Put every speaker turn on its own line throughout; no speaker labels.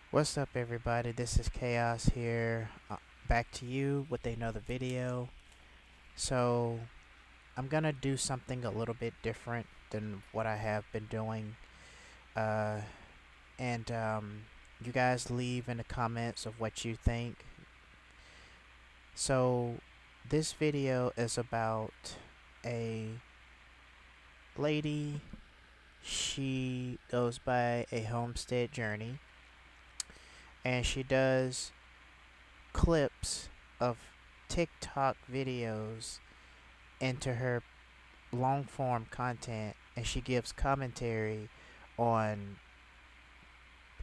What's up, everybody? This is Chaos here. Back to you with another video. So, I'm gonna do something a little bit different than what I have been doing. Uh, and you guys leave in the comments of what you think. So, this video is about a lady. She goes by a homestead journey, and she does clips of TikTok videos into her long form content, and she gives commentary on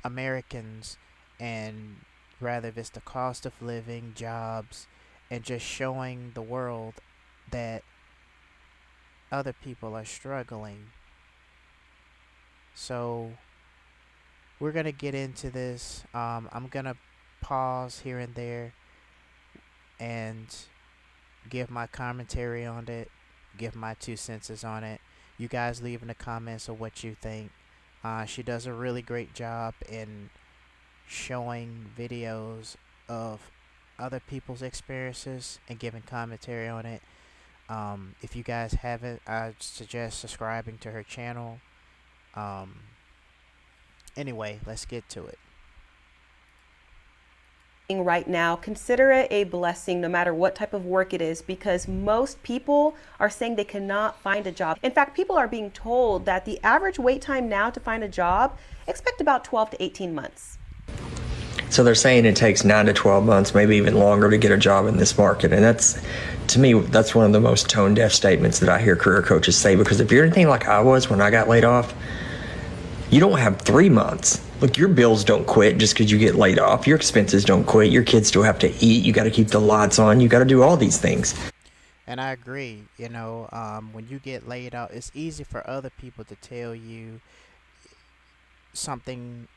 Americans, and rather if it's the cost of living, jobs, and just showing the world that other people are struggling. So we're gonna get into this. I'm gonna pause here and there and give my commentary on it, give my 2 cents on it. You guys leave in the comments of what you think. She does a really great job in showing videos of other people's experiences and giving commentary on it. If you guys haven't, I suggest subscribing to her channel. Um, anyway, let's get to it.
Right now, consider it a blessing no matter what type of work it is, because most people are saying they cannot find a job. In fact, people are being told that the average wait time now to find a job, expect about 12 to 18 months.
So they're saying it takes 9 to 12 months, maybe even longer, to get a job in this market. And that's, to me, that's one of the most tone deaf statements that I hear career coaches say. Because if you're anything like I was when I got laid off, you don't have 3 months. Look, your bills don't quit just because you get laid off. Your expenses don't quit. Your kids still have to eat. You got to keep the lights on. You got to do all these things.
And I agree. When you get laid out, it's easy for other people to tell you something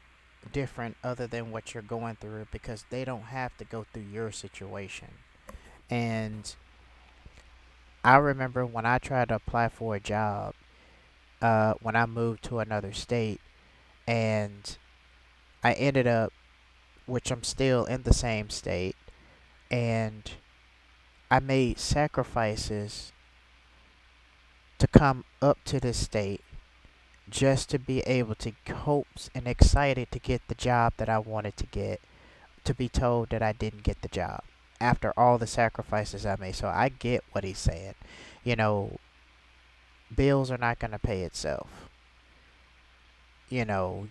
different other than what you're going through, because they don't have to go through your situation. And I remember when I tried to apply for a job, when I moved to another state, and I ended up, which I'm still in the same state, and I made sacrifices to come up to this state just to be able to hopes and excited to get the job that I wanted to get, to be told that I didn't get the job after all the sacrifices I made. So I get what he's saying. You know, bills are not going to pay itself. You know,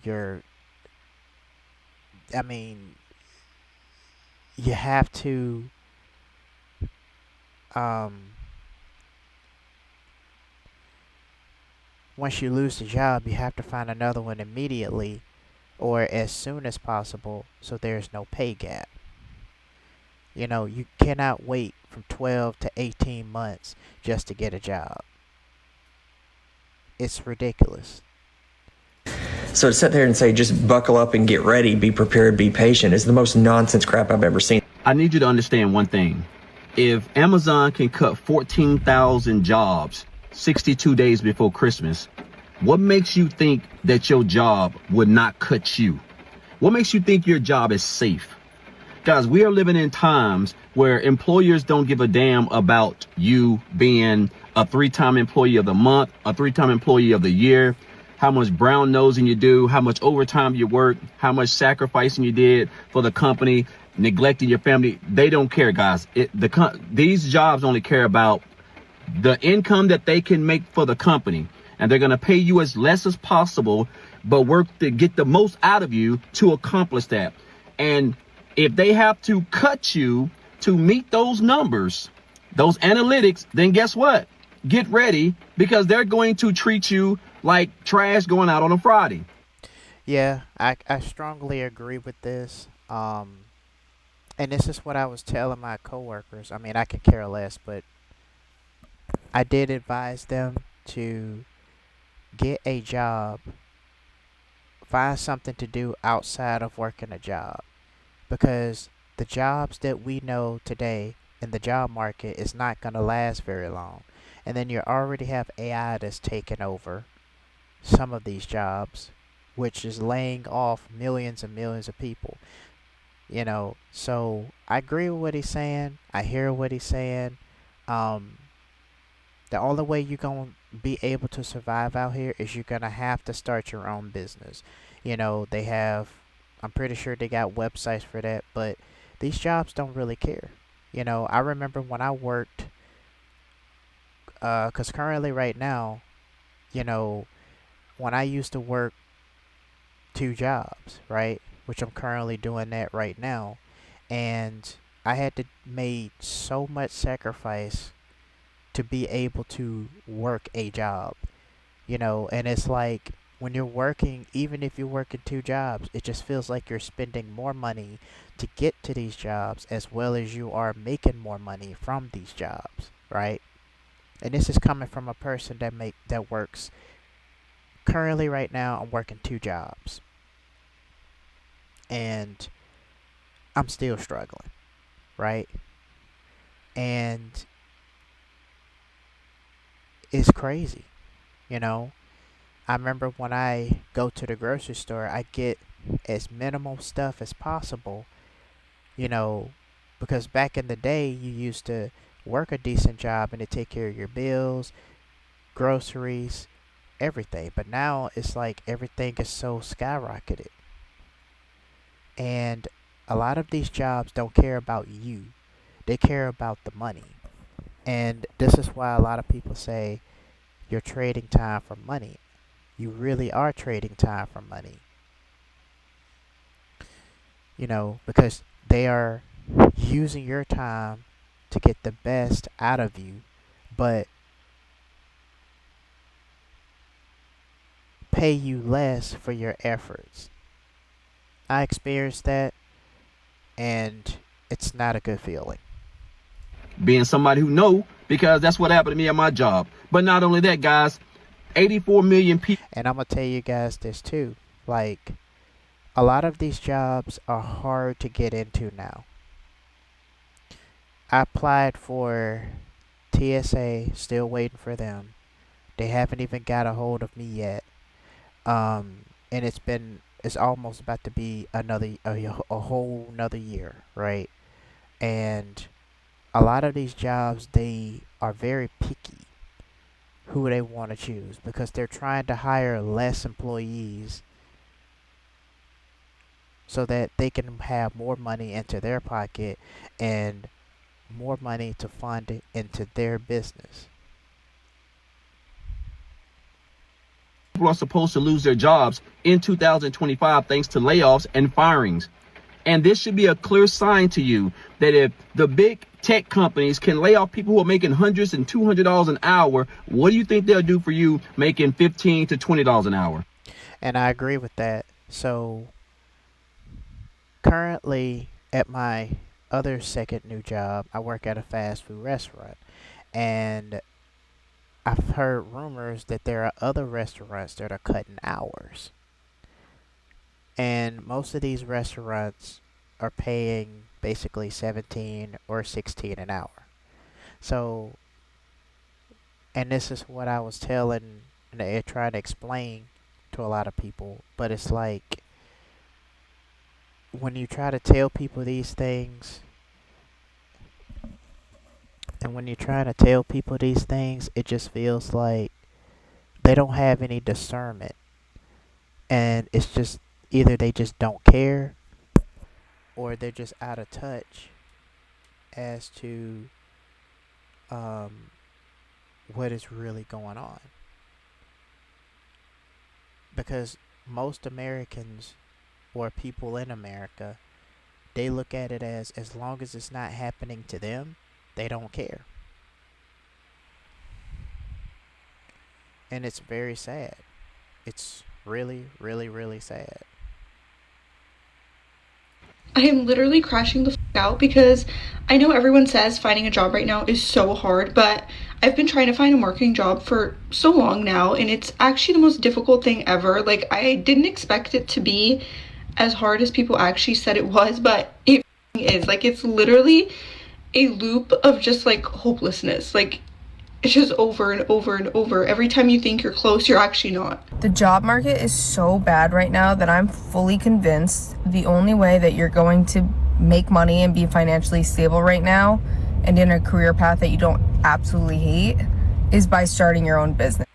I mean, you have to, um, once you lose the job, you have to find another one immediately or as soon as possible, so there's no pay gap. You know, you cannot wait from 12 to 18 months just to get a job. It's ridiculous.
So to sit there and say, just buckle up and get ready, be prepared, be patient, is the most nonsense crap I've ever seen.
I need you to understand one thing. If Amazon can cut 14,000 jobs 62 days before Christmas, what makes you think that your job would not cut you? What makes you think your job is safe? Guys, we are living in times where employers don't give a damn about you being a 3-time employee of the month, a 3-time employee of the year, how much brown nosing you do, how much overtime you work, how much sacrificing you did for the company, neglecting your family. They don't care, guys. These jobs only care about the income that they can make for the company. And they're going to pay you as less as possible, but work to get the most out of you to accomplish that. And if they have to cut you to meet those numbers, those analytics, then guess what? Get ready, because they're going to treat you like trash going out on a Friday.
Yeah, I strongly agree with this. And this is what I was telling my coworkers. I mean, I could care less, but I did advise them to get a job, find something to do outside of working a job, because the jobs that we know today in the job market is not going to last very long. And then you already have AI that's taken over some of these jobs. which is laying off millions and millions of people. So I agree with what he's saying. I hear what he's saying. Um, the only way you're going to be able to survive out here is you're going to have to start your own business. They have, I'm pretty sure they got websites for that, but these jobs don't really care. I remember when I worked, because currently right now, you know, when I used to work two jobs, right? Which I'm currently doing that right now. And I had to make so much sacrifice to be able to work a job, and it's like when you're working, even if you're working two jobs, it just feels like you're spending more money to get to these jobs as well as you are making more money from these jobs, right? And this is coming from a person that works currently right now. I'm working two jobs and I'm still struggling, right? And it's crazy, you know. I remember when I go to the grocery store, I get as minimal stuff as possible, you know, because back in the day, you used to work a decent job and to take care of your bills, groceries, everything. But now it's like everything is so skyrocketed. And a lot of these jobs don't care about you, they care about the money. And this is why a lot of people say you're trading time for money. You really are trading time for money, because they are using your time to get the best out of you, but pay you less for your efforts. I experienced that, and it's not a good feeling.
Being somebody who know, because that's what happened to me at my job. But not only that, guys, 84 million people.
And I'm going to tell you guys this too. Like, a lot of these jobs are hard to get into now. I applied for TSA, still waiting for them. They haven't even got a hold of me yet. And it's almost about to be a whole another year, right? And a lot of these jobs, they are very picky who they want to choose because they're trying to hire less employees so that they can have more money into their pocket and more money to fund it into their business.
People are supposed to lose their jobs in 2025 thanks to layoffs and firings. And this should be a clear sign to you that if the big tech companies can lay off people who are making hundreds and $200 an hour, what do you think they'll do for you making $15 to $20 an hour?
And I agree with that. So currently at my other second new job, I work at a fast food restaurant. And I've heard rumors that there are other restaurants that are cutting hours. And most of these restaurants are paying basically 17 or 16 an hour. So, and this is what I was telling and trying to explain to a lot of people, but it's like when you try to tell people these things, and when you're trying to tell people these things, it just feels like they don't have any discernment. And it's just either they just don't care or they're just out of touch as to what is really going on. Because most Americans or people in America, they look at it as long as it's not happening to them, they don't care. And it's very sad. It's really, really, really sad.
I am literally crashing the out because I know everyone says finding a job right now is so hard, but I've been trying to find a marketing job for so long now, and it's actually the most difficult thing ever. Like, I didn't expect it to be as hard as people actually said it was, but it is. Like, it's literally a loop of just like hopelessness. Like, It's just over and over and over. Every time you think you're close, you're actually not.
The job market is so bad right now that I'm fully convinced the only way that you're going to make money and be financially stable right now and in a career path that you don't absolutely hate is by starting your own business.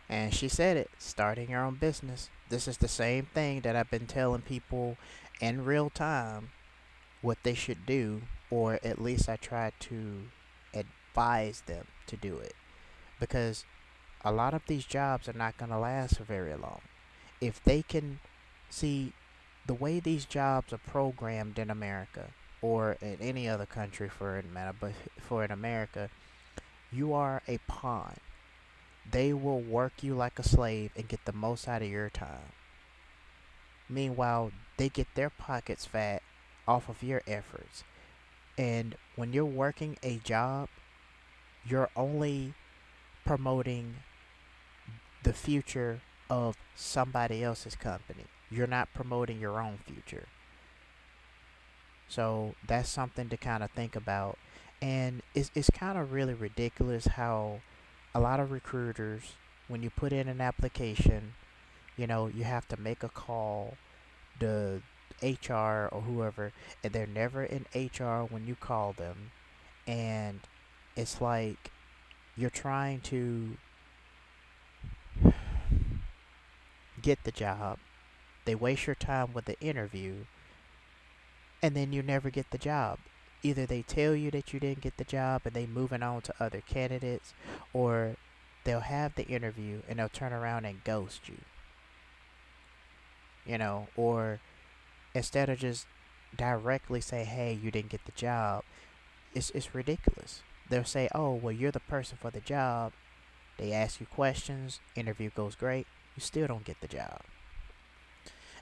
And she said it, starting your own business. This is the same thing that I've been telling people in real time what they should do, or at least I try to advise them to do it. Because a lot of these jobs are not going to last for very long. If they can see the way these jobs are programmed in America, or in any other country for that matter, but for in America, you are a pawn. They will work you like a slave and get the most out of your time. Meanwhile, they get their pockets fat off of your efforts. And when you're working a job, you're only promoting the future of somebody else's company. You're not promoting your own future. So that's something to kind of think about. And it's kind of really ridiculous how a lot of recruiters, when you put in an application, you have to make a call to HR or whoever, and they're never in HR when you call them. And it's like you're trying to get the job. They waste your time with the interview, and then you never get the job. Either they tell you that you didn't get the job and they moving on to other candidates, or they'll have the interview and they'll turn around and ghost you. Or instead of just directly say, hey, you didn't get the job, it's ridiculous. They'll say, oh, well, you're the person for the job. They ask you questions, interview goes great, you still don't get the job.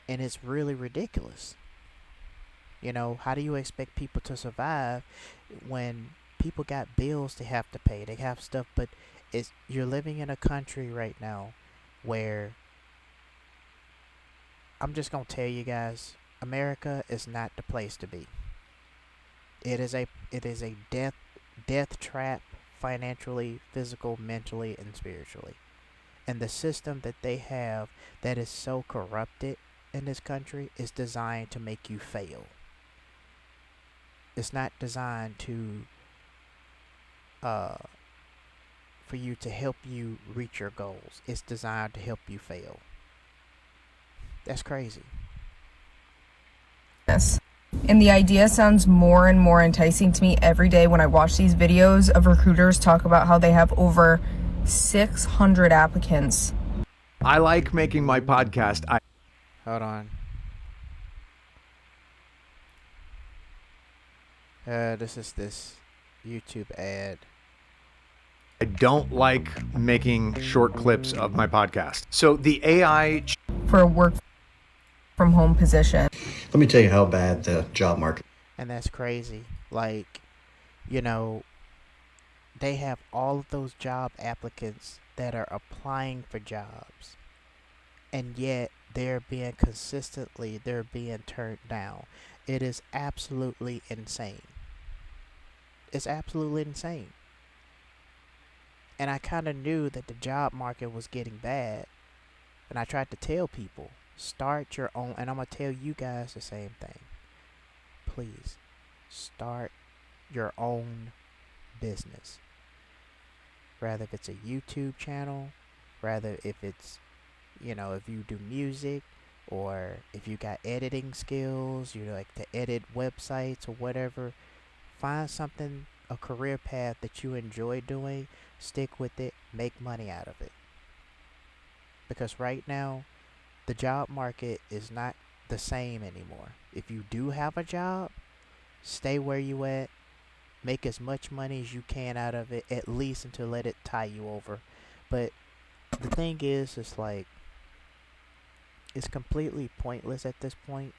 And it's really ridiculous. How do you expect people to survive when people got bills they have to pay? They have stuff, but you're living in a country right now where I'm just going to tell you guys, America is not the place to be. It is a death trap financially, physical, mentally, and spiritually. And the system that they have that is so corrupted in this country is designed to make you fail. It's not designed for you to help you reach your goals. It's designed to help you fail. That's crazy.
Yes. And the idea sounds more and more enticing to me every day when I watch these videos of recruiters talk about how they have over 600 applicants.
I like making my podcast.
Hold on. This is this YouTube ad.
I don't like making short clips of my podcast. So the AI
For a work from home position.
Let me tell you how bad the job market.
And that's crazy. Like, they have all of those job applicants that are applying for jobs. And yet they're being turned down. It is absolutely insane. It's absolutely insane. And I kind of knew that the job market was getting bad. And I tried to tell people, start your own, and I'm going to tell you guys the same thing. Please, start your own business. Rather if it's a YouTube channel, rather if it's, if you do music, or if you got editing skills, you like to edit websites or whatever, find something, a career path that you enjoy doing, stick with it, make money out of it. Because right now, the job market is not the same anymore. If you do have a job, stay where you at, make as much money as you can out of it, at least until let it tie you over. But the thing is, it's like, it's completely pointless at this point.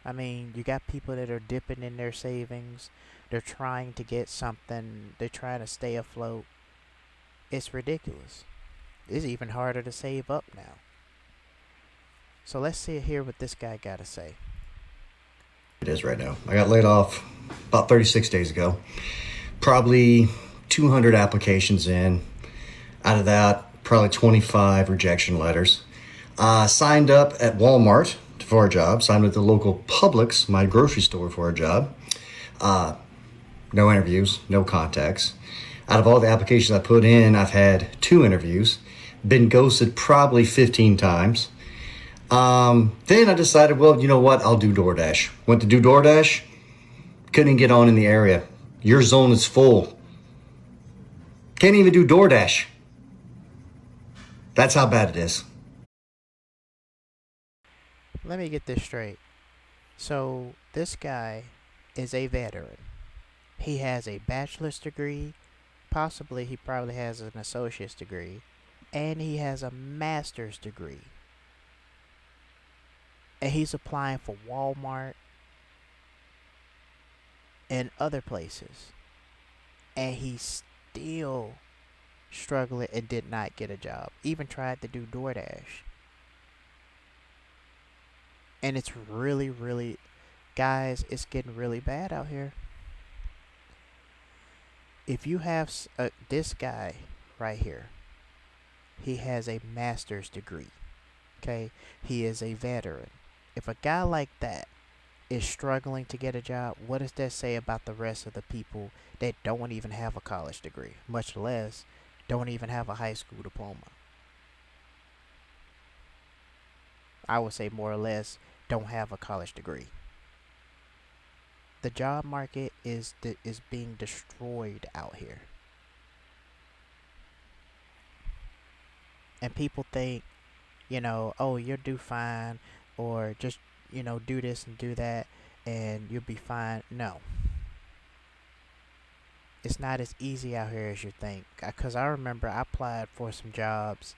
I mean, you got people that are dipping in their savings. They're trying to get something. They're trying to stay afloat. It's ridiculous. It's even harder to save up now. So let's see here what this guy got to say.
It is right now. I got laid off about 36 days ago. Probably 200 applications in. Out of that, probably 25 rejection letters. Signed up at Walmart for a job. Signed with the local Publix, my grocery store, for a job. No interviews, no contacts. Out of all the applications I put in, I've had 2 interviews. Been ghosted probably 15 times. Then I decided, well, you know what? I'll do DoorDash. Went to do DoorDash. Couldn't get on in the area. Your zone is full. Can't even do DoorDash. That's how bad it is.
Let me get this straight. So, this guy is a veteran. He has a bachelor's degree, possibly he probably has an associate's degree, and he has a master's degree. And he's applying for Walmart and other places. And he's still struggling and did not get a job. Even tried to do DoorDash. And it's really, really, guys, it's getting really bad out here. If you have this guy right here, he has a master's degree. Okay? He is a veteran. If a guy like that is struggling to get a job, what does that say about the rest of the people that don't even have a college degree, much less don't even have a high school diploma? I would say more or less don't have a college degree. The job market is being destroyed out here. And people think, oh, you'll do fine, or just, do this and do that, and you'll be fine. No. It's not as easy out here as you think. Because I remember I applied for some jobs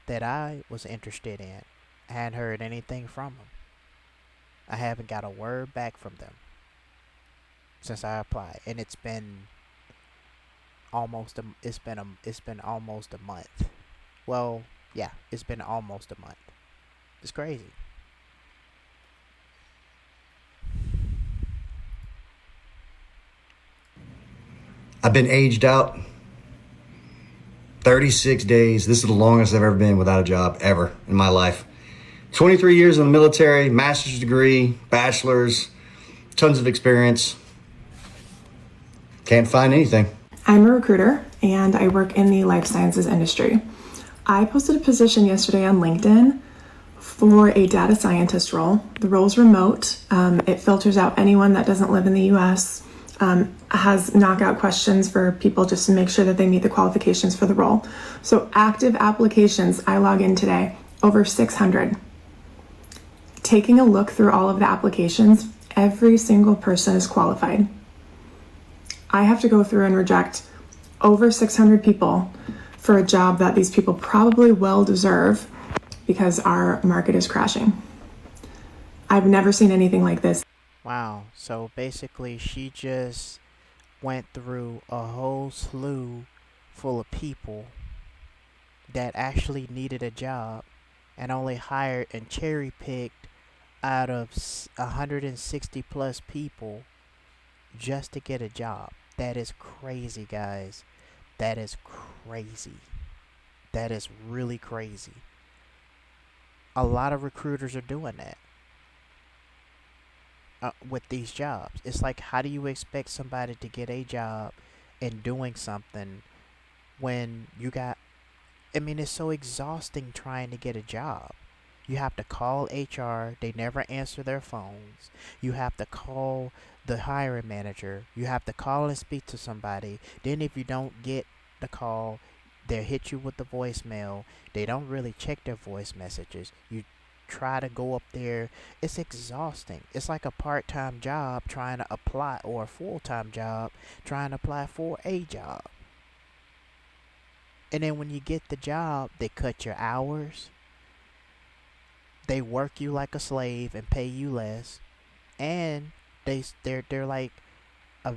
that I was interested in. I hadn't heard anything from them. I haven't got a word back from them since I applied, and it's been almost a month. Well, yeah, it's been almost a month. It's crazy.
I've been aged out 36 days. This is the longest I've ever been without a job ever in my life. 23 years in the military, master's degree, bachelor's, tons of experience. Can't find anything.
I'm a recruiter and I work in the life sciences industry. I posted a position yesterday on LinkedIn for a data scientist role. The role's remote. It filters out anyone that doesn't live in the US. Has knockout questions for people just to make sure that they meet the qualifications for the role. So active applications, I log in today, over 600. Taking a look through all of the applications, every single person is qualified. I have to go through and reject over 600 people for a job that these people probably well deserve because our market is crashing. I've never seen anything like this.
Wow. So basically she just went through a whole slew full of people that actually needed a job and only hired and cherry picked out of 160 plus people just to get a job. That is crazy, guys. That is crazy. That is really crazy. A lot of recruiters are doing that with these jobs. It's like, how do you expect somebody to get a job and doing something when you got... it's so exhausting trying to get a job. You have to call HR. They never answer their phones. You have to call the hiring manager. You have to call and speak to somebody. Then if you don't get the call, they'll hit you with the voicemail. They don't really check their voice messages. You try to go up there. It's exhausting. It's like a part-time job trying to apply, or a full-time job trying to apply for a job. And then when you get the job, they cut your hours. They work you like a slave and pay you less, and they're like a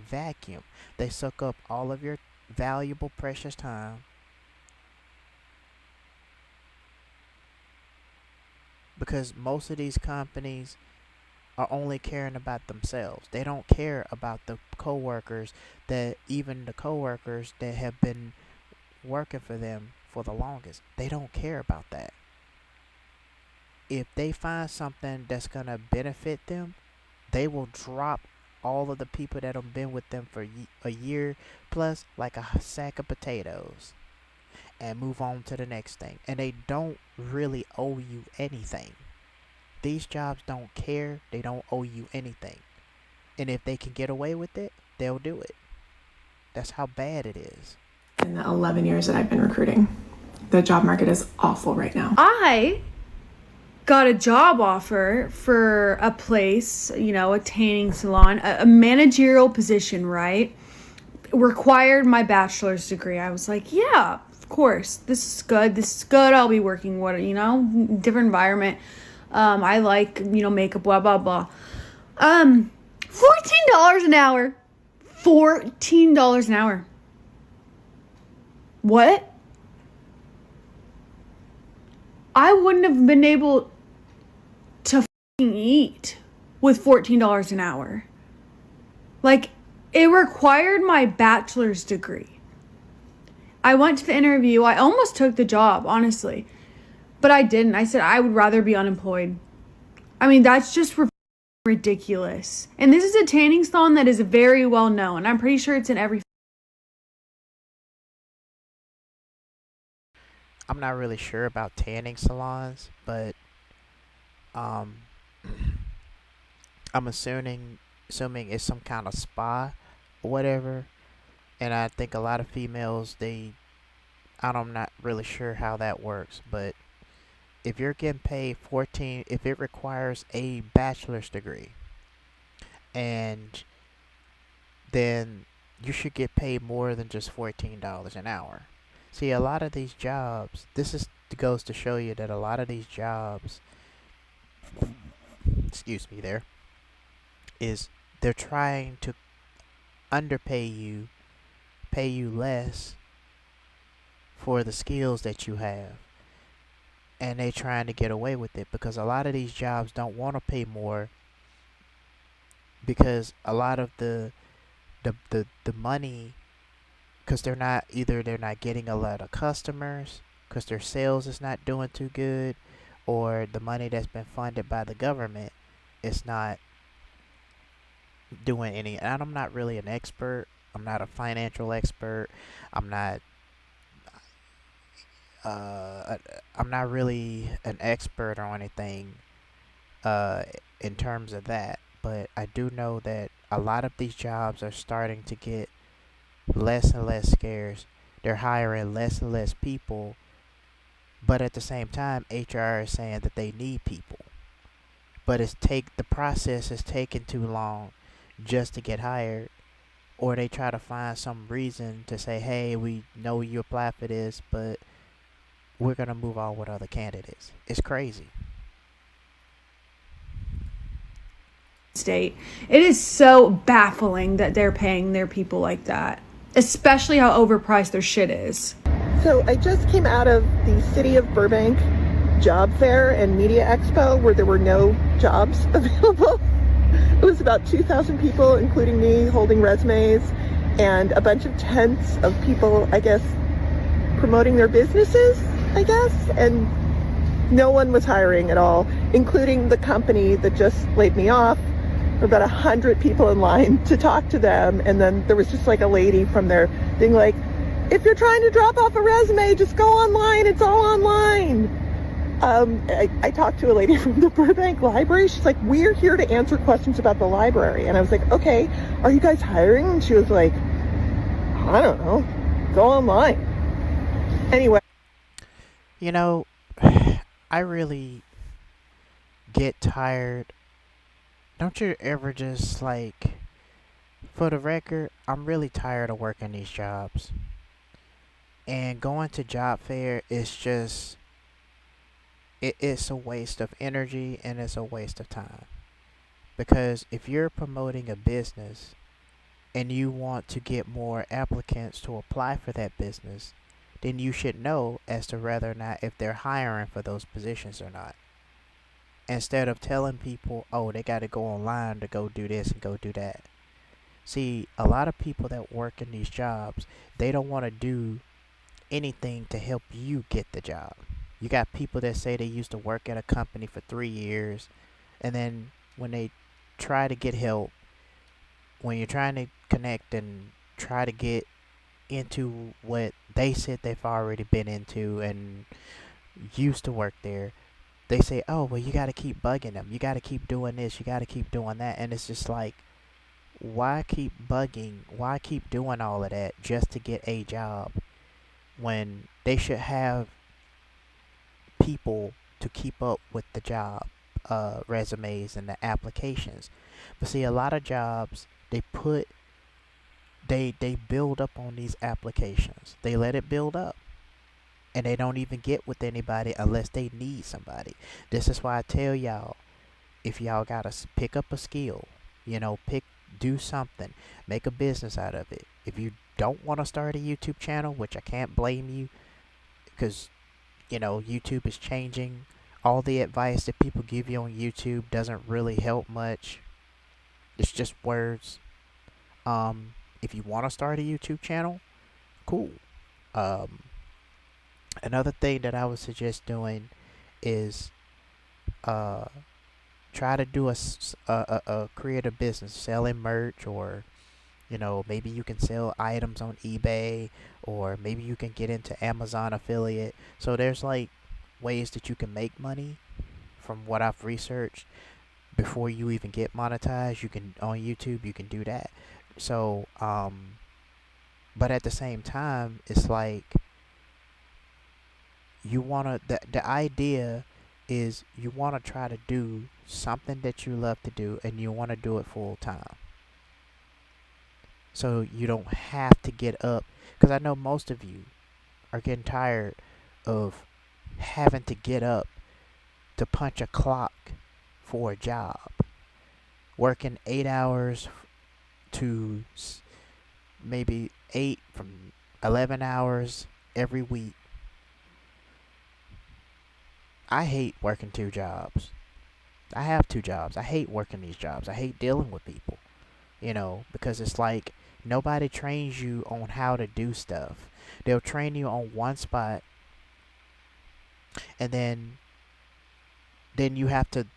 vacuum. They suck up all of your valuable, precious time. Because most of these companies, are only caring about themselves. They don't care about the coworkers, that even the coworkers that have been working for them for the longest. They don't care about that. If they find something that's going to benefit them, they will drop all of the people that have been with them for a year plus like a sack of potatoes and move on to the next thing. And they don't really owe you anything. These jobs don't care. They don't owe you anything. And if they can get away with it, they'll do it. That's how bad it is.
In the 11 years that I've been recruiting, the job market is awful right now.
I got a job offer for a place, a tanning salon, a managerial position, right? Required my bachelor's degree. I was like, yeah, of course. This is good. I'll be working with, different environment. I like, makeup, blah, blah, blah. $14 an hour. $14 an hour. What? I wouldn't have been able to eat with $14 an hour. Like, it required my bachelor's degree. I went to the interview. I almost took the job, honestly. But I didn't. I said I would rather be unemployed. I mean, that's just ridiculous. And this is a tanning salon that is very well known. I'm pretty sure it's in every...
I'm not really sure about tanning salons, but I'm assuming it's some kind of spa or whatever. And I think a lot of females, I'm not really sure how that works, but if you're getting paid 14, if it requires a bachelor's degree, and then you should get paid more than just $14 an hour. See, a lot of these jobs, goes to show you that a lot of these jobs, excuse me there, is they're trying to underpay you, pay you less for the skills that you have. And they trying to get away with it because a lot of these jobs don't want to pay more because a lot of the money, because they're not getting a lot of customers because their sales is not doing too good, or the money that's been funded by the government is not doing any. And I'm not really an expert. I'm not a financial expert. I'm not really an expert or anything in terms of that, but I do know that a lot of these jobs are starting to get less and less scarce. They're hiring less and less people, but at the same time, HR is saying that they need people. But the process is taking too long just to get hired, or they try to find some reason to say, hey, we know you apply for this, but we're going to move on with other candidates. It's crazy.
State. It is so baffling that they're paying their people like that, especially how overpriced their shit is.
So I just came out of the City of Burbank job fair and media expo where there were no jobs available. It was about 2,000 people, including me, holding resumes, and a bunch of tents of people, I guess, promoting their businesses, I guess, and no one was hiring at all, including the company that just laid me off. There were about 100 people in line to talk to them, and then there was just like a lady from there being like, if you're trying to drop off a resume, just go online, it's all online. I talked to a lady from the Burbank Library. She's like, we're here to answer questions about the library. And I was like, okay, are you guys hiring? And she was like, I don't know, go online. Anyway.
I really get tired. Don't you ever just for the record, I'm really tired of working these jobs. And going to job fair is just, it's a waste of energy and it's a waste of time. Because if you're promoting a business and you want to get more applicants to apply for that business, then you should know as to whether or not if they're hiring for those positions or not. instead of telling people, oh, they got to go online to go do this and go do that. See, a lot of people that work in these jobs, they don't want to do anything to help you get the job. You got people that say they used to work at a company for 3 years, and then when they try to get help, when you're trying to connect and try to get into what they said they've already been into and used to work there, they say, oh, well, you got to keep bugging them. You got to keep doing this. You got to keep doing that. And it's just like, why keep bugging? Why keep doing all of that just to get a job when they should have people to keep up with the job resumes and the applications? But see, a lot of jobs, they build up on these applications. They let it build up, and they don't even get with anybody unless they need somebody. This is why I tell y'all, if y'all gotta pick up a skill, do something, make a business out of it. If you don't want to start a YouTube channel, which I can't blame you, because YouTube is changing. All the advice that people give you on YouTube doesn't really help much. It's just words. If you want to start a YouTube channel, cool. Another thing that I would suggest doing is try to do a creative business, selling merch, or maybe you can sell items on eBay, or maybe you can get into Amazon affiliate. So there's like ways that you can make money from what I've researched before you even get monetized. You can, on YouTube, you can do that. So but at the same time, it's like the idea is you want to try to do something that you love to do, and you want to do it full time. So you don't have to get up, because I know most of you are getting tired of having to get up to punch a clock for a job, working 8 hours to maybe 11 hours every week. I hate working 2 jobs. I have 2 jobs. I hate working these jobs. I hate dealing with people, because it's like nobody trains you on how to do stuff. They'll train you on one spot, and then you have to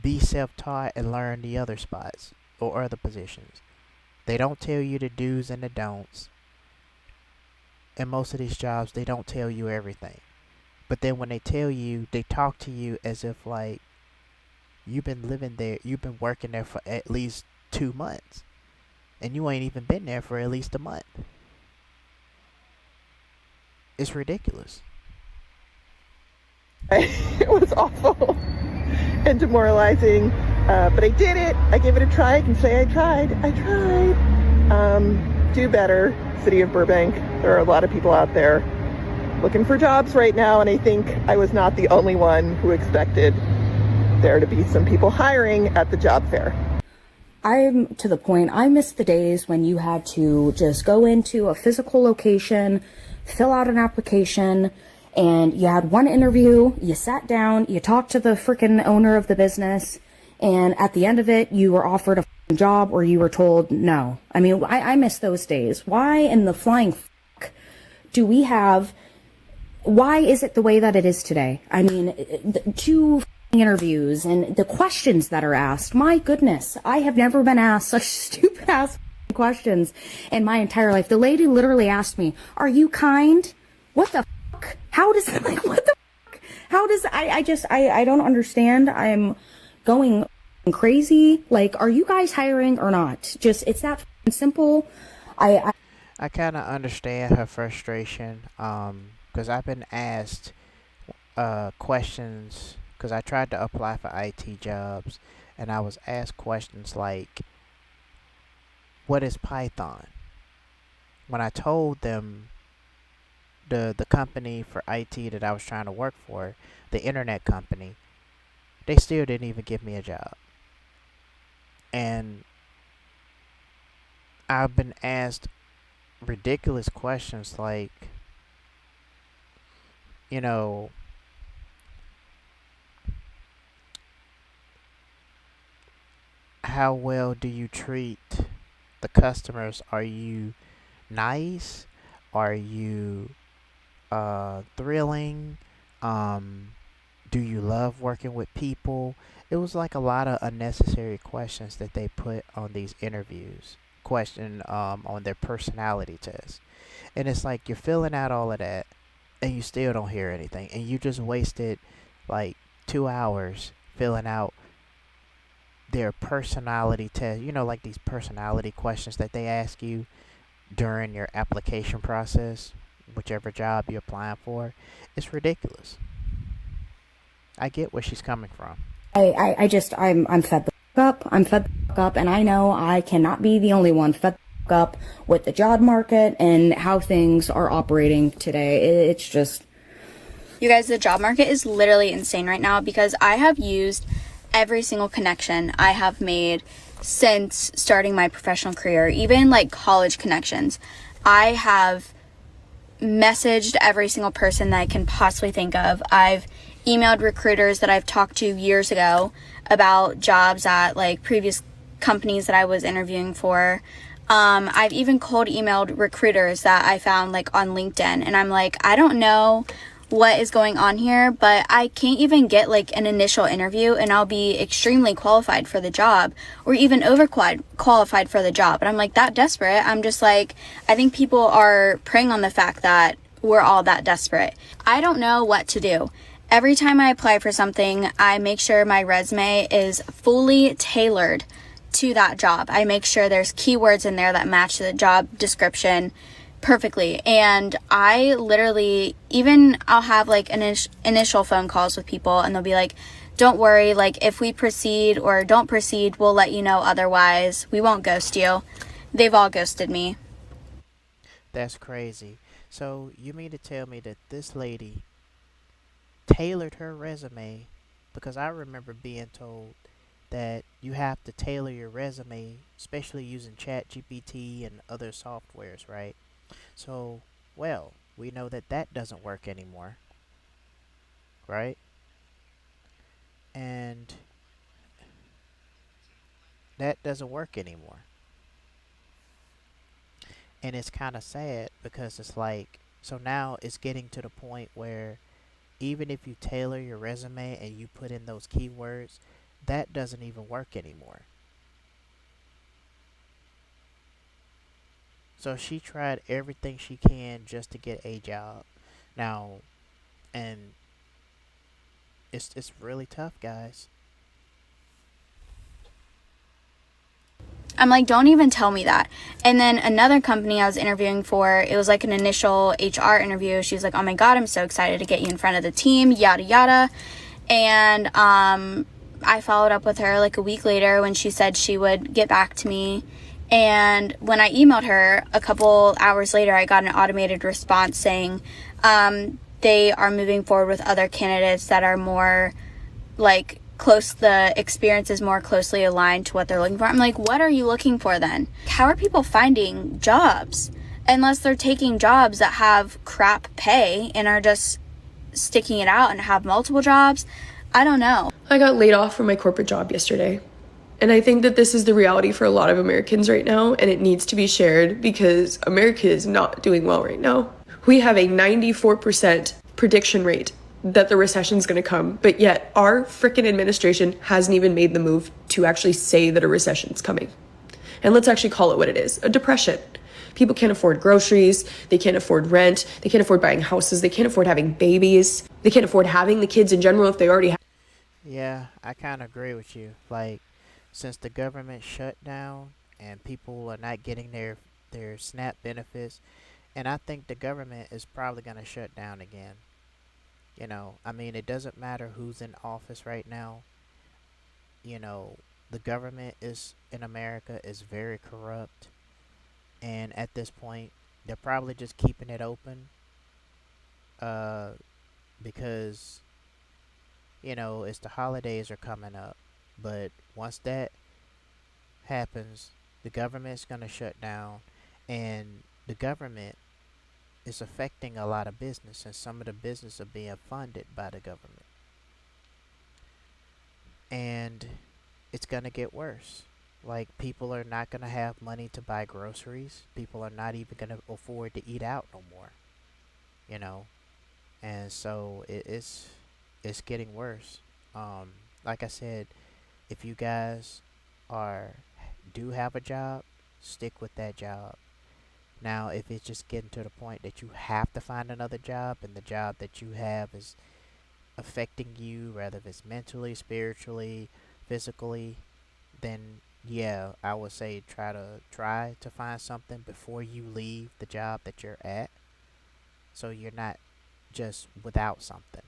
be self-taught and learn the other spots or other positions. They don't tell you the do's and the don'ts. In most of these jobs, they don't tell you everything. But then when they tell you, they talk to you as if like you've been living there, you've been working there for at least 2 months, and you ain't even been there for at least a month. It's ridiculous.
It was awful and demoralizing, but I did it. I gave it a try. I can say I tried. Do better, City of Burbank. There are a lot of people out there looking for jobs right now, and I think I was not the only one who expected there to be some people hiring at the job fair.
I'm to the point, I miss the days when you had to just go into a physical location, fill out an application, and you had one interview, you sat down, you talked to the freaking owner of the business, and at the end of it, you were offered a job or you were told no. I mean, I miss those days. Why in the flying do we have... Why is it the way that it is today? I mean, 2 interviews and the questions that are asked. My goodness, I have never been asked such stupid ass questions in my entire life. The lady literally asked me, "Are you kind?" What the fuck? How does like what the fuck? How does I don't understand. I'm going crazy. Like, are you guys hiring or not? Just it's that simple. I
kind of understand her frustration. Because I've been asked questions, because I tried to apply for IT jobs, and I was asked questions like, what is Python? When I told them the company for IT that I was trying to work for, the internet company, they still didn't even give me a job. And I've been asked ridiculous questions like, how well do you treat the customers? Are you nice? Are you thrilling? Um, do you love working with people? It was like a lot of unnecessary questions that they put on these interviews. Question on their personality test. And it's like you're filling out all of that and you still don't hear anything. And you just wasted like 2 hours filling out their personality test. You know, like these personality questions that they ask you during your application process, whichever job you're applying for. It's ridiculous. I get where she's coming from.
I'm fed the fuck up. I'm fed the fuck up, and I know I cannot be the only one fed the fuck up with the job market and how things are operating today. It's just...
You guys, the job market is literally insane right now because I have used every single connection I have made since starting my professional career, even like college connections. I have messaged every single person that I can possibly think of. I've emailed recruiters that I've talked to years ago about jobs at like previous companies that I was interviewing for. I've even cold emailed recruiters that I found like on LinkedIn, and I'm like, I don't know what is going on here, but I can't even get like an initial interview and I'll be extremely qualified for the job or even qualified for the job. And I'm like that desperate. I'm just like, I think people are preying on the fact that we're all that desperate. I don't know what to do. Every time I apply for something, I make sure my resume is fully tailored to that job. I make sure there's keywords in there that match the job description perfectly. And I literally, even I'll have like initial phone calls with people and they'll be like, don't worry, like if we proceed or don't proceed, we'll let you know otherwise. We won't ghost you. They've all ghosted me.
That's crazy. So you mean to tell me that this lady tailored her resume? Because I remember being told that you have to tailor your resume, especially using ChatGPT and other softwares, right? So, well, we know that that doesn't work anymore, right? And that doesn't work anymore. And it's kind of sad because it's like, so now it's getting to the point where even if you tailor your resume and you put in those keywords, that doesn't even work anymore. So she tried everything she can just to get a job. Now, and it's really tough, guys.
I'm like, don't even tell me that. And then another company I was interviewing for, it was like an initial HR interview. She was like, oh my God, I'm so excited to get you in front of the team, yada, yada. And I followed up with her like a week later when she said she would get back to me. And when I emailed her a couple hours later, I got an automated response saying they are moving forward with other candidates that are more like the experience is more closely aligned to what they're looking for. I'm like, what are you looking for then? How are people finding jobs unless they're taking jobs that have crap pay and are just sticking it out and have multiple jobs? I don't know.
I got laid off from my corporate job yesterday. And I think that this is the reality for a lot of Americans right now, and it needs to be shared because America is not doing well right now. We have a 94% prediction rate that the recession is going to come, but yet our frickin' administration hasn't even made the move to actually say that a recession is coming. And let's actually call it what it is, a depression. People can't afford groceries, they can't afford rent, they can't afford buying houses, they can't afford having babies, they can't afford having the kids in general if they already have.
Yeah, I kind of agree with you. Like, since the government shut down and people are not getting their SNAP benefits, and I think the government is probably going to shut down again. You know, I mean, it doesn't matter who's in office right now. You know, the government is in America is very corrupt, and at this point, they're probably just keeping it open, uh, because you know it's the holidays are coming up. But once that happens, the government's gonna shut down, and the government is affecting a lot of business, and some of the business are being funded by the government. And it's gonna get worse. Like, people are not going to have money to buy groceries. People are not even going to afford to eat out no more, you know? And so it's getting worse. Um, like I said, if you guys are do have a job, stick with that job. Now, if it's just getting to the point that you have to find another job and the job that you have is affecting you, rather if it's mentally, spiritually, physically, then yeah, I would say try to find something before you leave the job that you're at, so you're not just without something.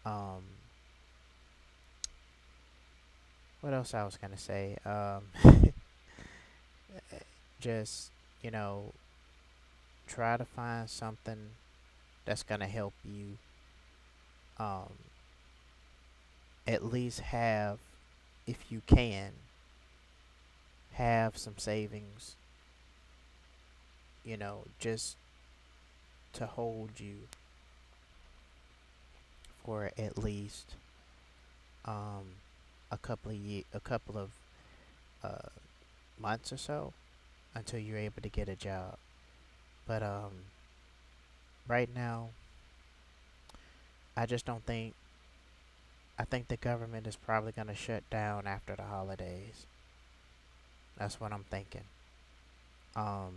Um, what else I was gonna say? Just you know, try to find something that's gonna help you. Um, at least have, if you can, have some savings. You know, just to hold you for at least um, a couple of uh, months or so until you're able to get a job. But right now, I just don't think. I think the government is probably going to shut down after the holidays. That's what I'm thinking. Um,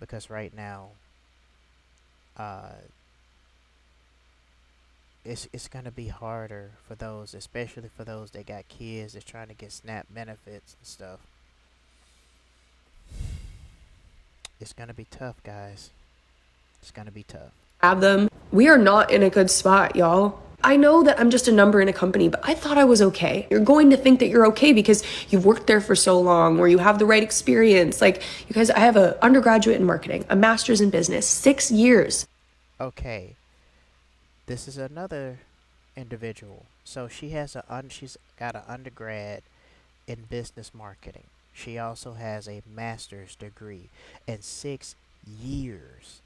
because right now, uh, it's gonna be harder for those, especially for those that got kids that's trying to get SNAP benefits and stuff. It's gonna be tough, guys. It's gonna be tough.
Have them. We are not in a good spot, y'all. I know that I'm just a number in a company, but I thought I was okay. You're going to think that you're okay because you've worked there for so long or you have the right experience. Like, you guys, I have an undergraduate in marketing, a master's in business, 6 years.
Okay, this is another individual. So she's got an undergrad in business marketing. She also has a master's degree and 6 years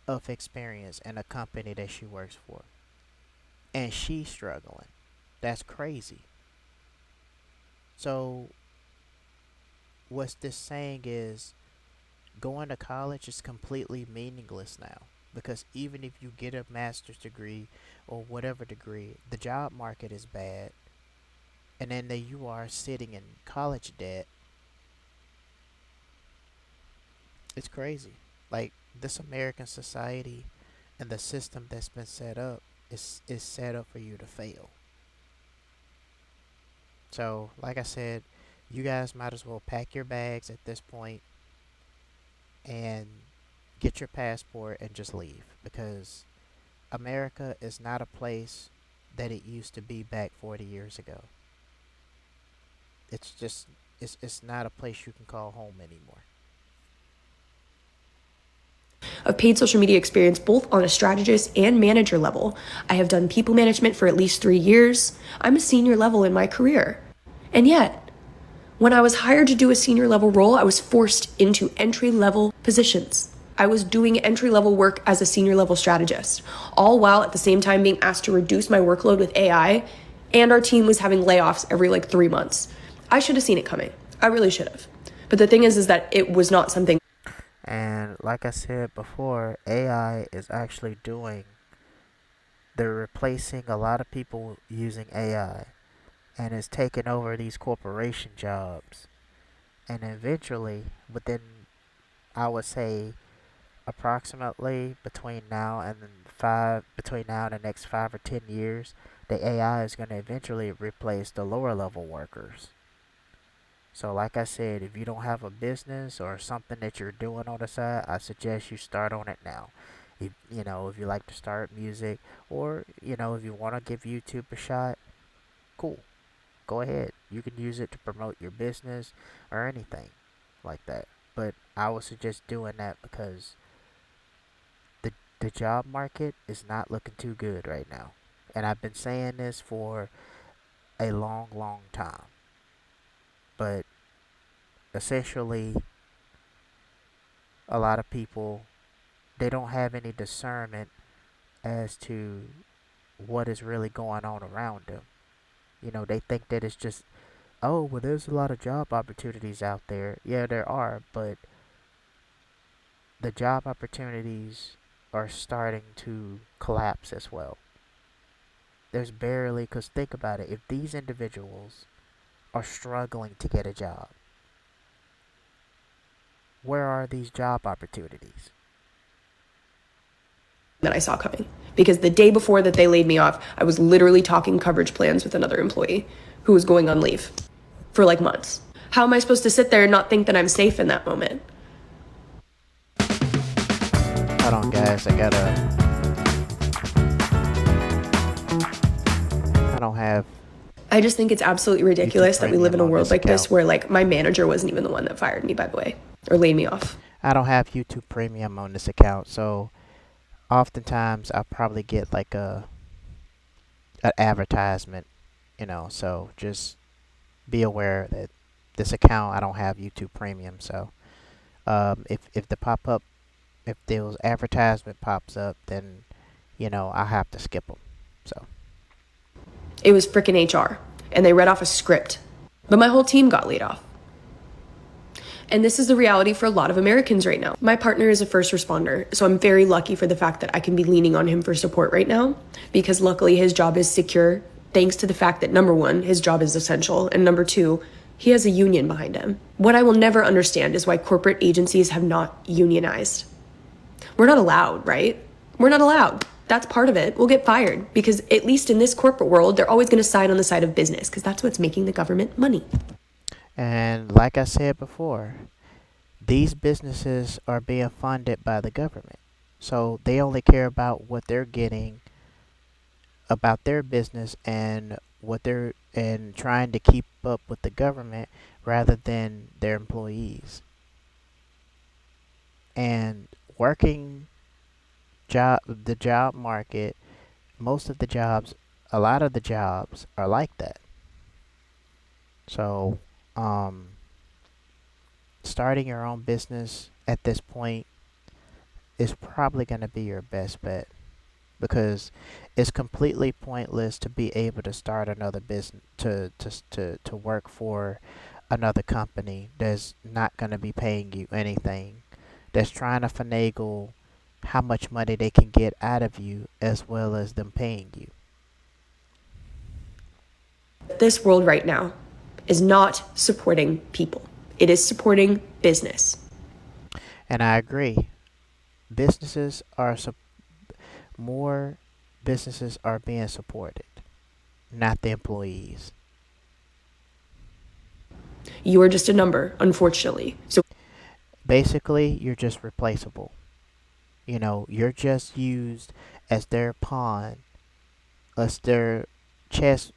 of experience in a company that she works for. And she's struggling. That's crazy. So, what's this saying is going to college is completely meaningless now. Because even if you get a master's degree or whatever degree, the job market is bad. And then there you are sitting in college debt. It's crazy. Like, this American society and the system that's been set up is set up for you to fail. So, like I said, you guys might as well pack your bags at this point and get your passport and just leave, because America is not a place that it used to be back 40 years ago. It's just it's not a place you can call home anymore.
Of paid social media experience, both on a strategist and manager level. I have done people management for at least 3 years. I'm a senior level in my career. And yet, when I was hired to do a senior level role, I was forced into entry level positions. I was doing entry level work as a senior level strategist, all while at the same time being asked to reduce my workload with AI, and our team was having layoffs every 3 months. I should have seen it coming. I really should have. But the thing is that it was not something.
And like I said before, AI is actually they're replacing a lot of people using AI, and it's taking over these corporation jobs. And eventually, I would say, approximately between now and the next 5 or 10 years, the AI is going to eventually replace the lower level workers. So, like I said, if you don't have a business or something that you're doing on the side, I suggest you start on it now. If you like to start music, or if you want to give YouTube a shot, cool. Go ahead. You can use it to promote your business or anything like that. But I would suggest doing that because the job market is not looking too good right now. And I've been saying this for a long, long time. But essentially, a lot of people, they don't have any discernment as to what is really going on around them. They think that it's just oh, well, there's a lot of job opportunities out there. Yeah, there are, but the job opportunities are starting to collapse as well. There's barely, because think about it, if these individuals are struggling to get a job, where are these job opportunities?
That I saw coming. Because the day before that they laid me off, I was literally talking coverage plans with another employee who was going on leave for like months. How am I supposed to sit there and not think that I'm safe in that moment?
Hold on, guys. I don't have.
I just think it's absolutely ridiculous that we live in a
Premium on
world
this
like this
account.
where like my manager wasn't even the one that fired me, by the way, or laid me off.
I don't have YouTube Premium on this account, so oftentimes I probably get like a an advertisement, so just be aware that this account I don't have YouTube Premium, so if the pop up if those advertisement pops up, then I have to skip them. So
It was frickin' HR, and they read off a script. But my whole team got laid off. And this is the reality for a lot of Americans right now. My partner is a first responder, so I'm very lucky for the fact that I can be leaning on him for support right now, because luckily his job is secure, thanks to the fact that number one, his job is essential, and number two, he has a union behind him. What I will never understand is why corporate agencies have not unionized. We're not allowed, right? We're not allowed. That's part of it. We'll get fired because at least in this corporate world, they're always going to side on the side of business because that's what's making the government money.
and like I said before, these businesses are being funded by the government. So they only care about what they're getting about their business and what they're and trying to keep up with the government rather than their employees. And working the job market, most of the jobs, a lot of the jobs are like that. So, um, starting your own business at this point is probably going to be your best bet because it's completely pointless to be able to start another business to work for another company that's not going to be paying you anything, that's trying to finagle how much money they can get out of you as well as them paying you.
This world right now is not supporting people. It is supporting business.
And I agree. Businesses are more businesses are being supported, not the employees.
You are just a number, unfortunately. So
basically, you're just replaceable. You're just used as their pawn, as their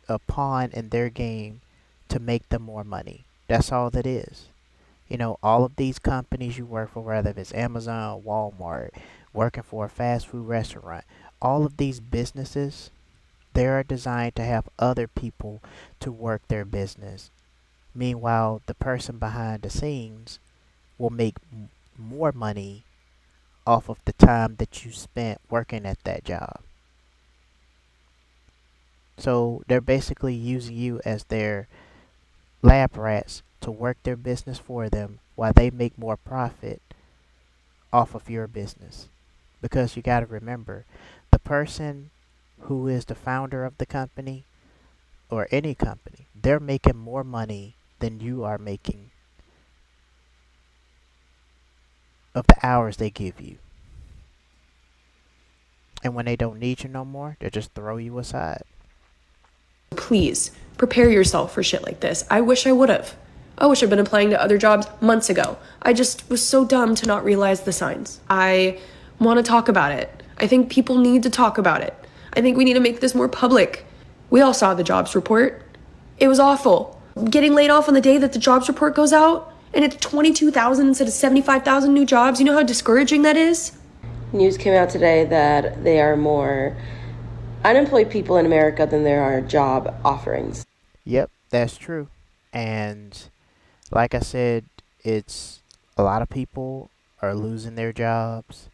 a pawn in their game to make them more money. That's all that is. All of these companies you work for, whether it's Amazon, Walmart, working for a fast food restaurant, all of these businesses, they are designed to have other people to work their business. Meanwhile, the person behind the scenes will make more money off of the time that you spent working at that job. So they're basically using you as their lab rats to work their business for them while they make more profit off of your business. Because you got to remember, the person who is the founder of the company or any company, they're making more money than you are making of the hours they give you. And when they don't need you no more, they just throw you aside.
please prepare yourself for shit like this. I wish I would have. I wish I'd been applying to other jobs months ago. I just was so dumb to not realize the signs. I want to talk about it. I think people need to talk about it. I think we need to make this more public. We all saw the jobs report. It was awful. Getting laid off on the day that the jobs report goes out, and it's 22,000 instead of 75,000 new jobs. You know how discouraging that is?
News came out today that there are more unemployed people in America than there are job offerings.
Yep, that's true. And like I said, it's a lot of people are losing their jobs,